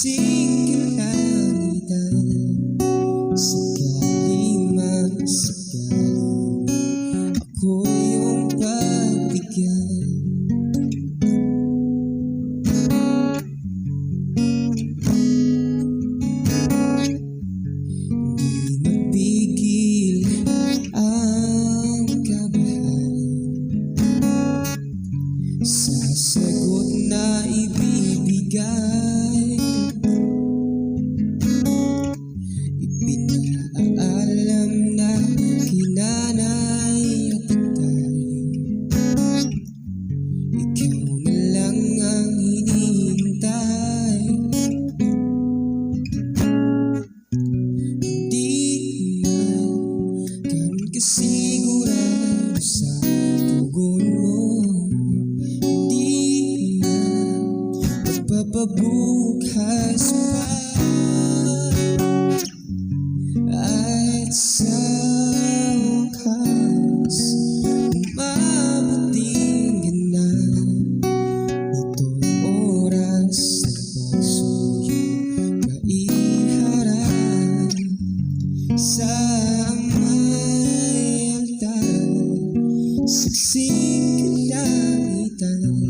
siksing kalangitan. Sakali man sakali ako yung pagbigyan. Di mapigil ang kabahan sa sagot na ibibigay. Ipinaalam na kinanay at tatay, ikaw na lang ang hinihintay. Hindi naman ganun kasigurado sa tugon mo. Hindi na magpapabukas pa. At sa wakas, mabuting ganap itong oras na pagsuyo maiharap sa may altar. Siksing kalangitan.